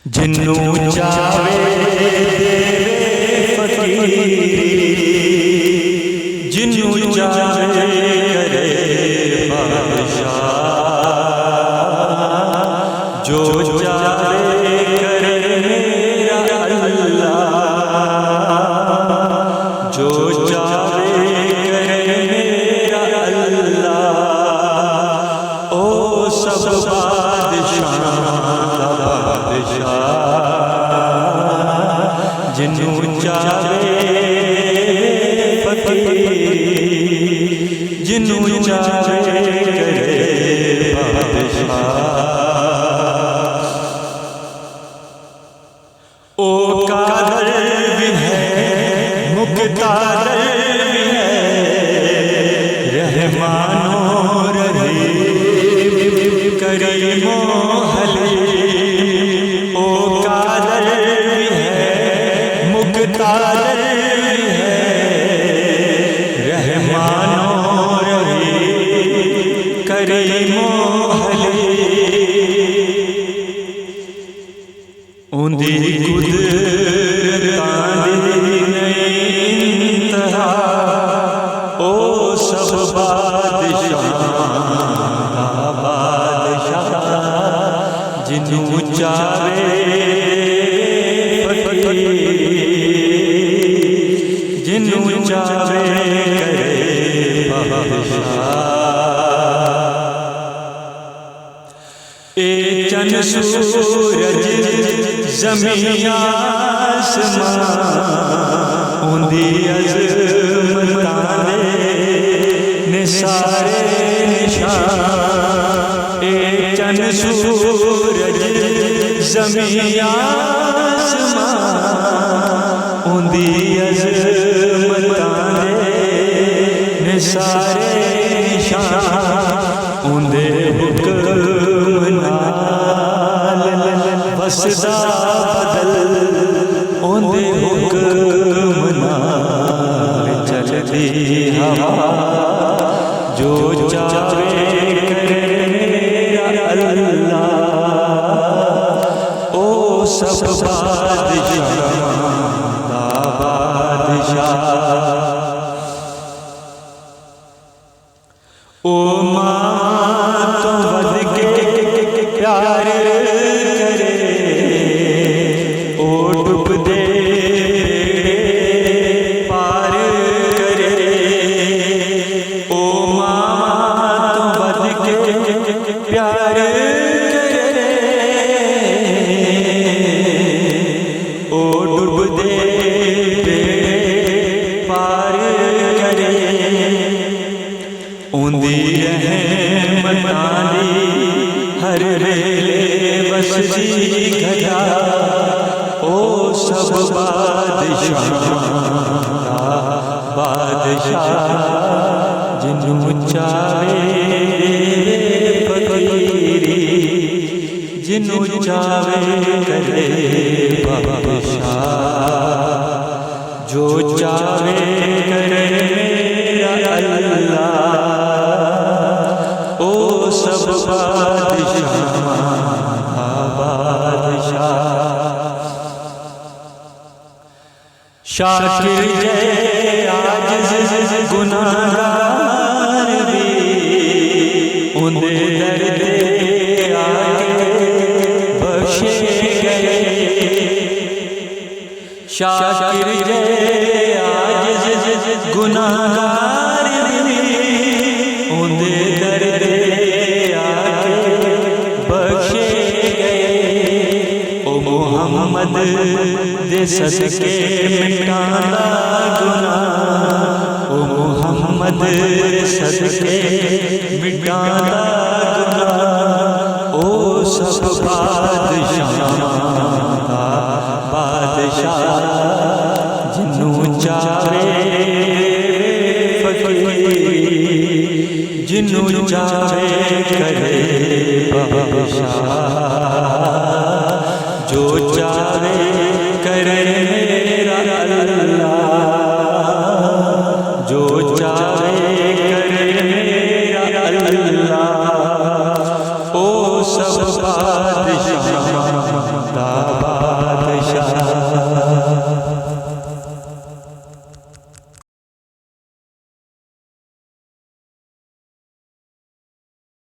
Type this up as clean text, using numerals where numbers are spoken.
जिन्नू चावे फकीरी, जिन्नू चावे करे बादशाह, जो चावे करे मेरा अल्लाह, जो चावे करे मेरा अल्लाह। ओ सब बादशाह जिन्नू चावे फकीर, जिन्नू चावे करे बादशाह। ओ कादर भी है मुक़तादर भी है, रहमानो रहीम करीमो हलीम। ओ कादर भी है मुक़तादर भी है, रहमानो रहीम करीमो हलीम। उंदी कुदरतां दी नहीं इंतहा, ओ सब बादशाह जिन्नू चावे फकीर, जिन्नू चावे करे बादशाह। ए चंद सूरज ज़मीन आसमां, उंदी अज़मतां ने सारे निशान। ए चंद सूरज ज़मीन आसमां, उंदी अज़मतां ने सारे निशान। उंदे हुक्म नाल वसदा बदल, उंदे हुक्म नाल चलदी हवा, जो चावे करे मेरा अल्लाह। ओ सब बादशाह ओ मां तो वध के प्यार करे, ओ डूब दे पार करे। ओ मां तो वध के प्यार करे, ओ डूब दे पार करे। उंदी रहमतां दी हर वेले वसदी घटा, ओ सब बादशाह जिन्नू चावे फकीरी, जिन्नू चावे करे बादशाह, जो चावे करे मेरा अल्लाह। ओ सब बादशाह शाकिर जय आजिज़ गुनाहगार भी, उंदे दर्दे आके बख्शे गए। शाकिर जय आजिज़ गुनाहगार भी, उंदे दर्दे आके बख्शे गए। ओ मोहम्मद दे सदके मिटांदा गुनाह, ओ मोहम्मद सदके मिटांदा गुनाह। ओ सब बादशाह जिन्नू चावे फकीर, जिन्नू चावे करे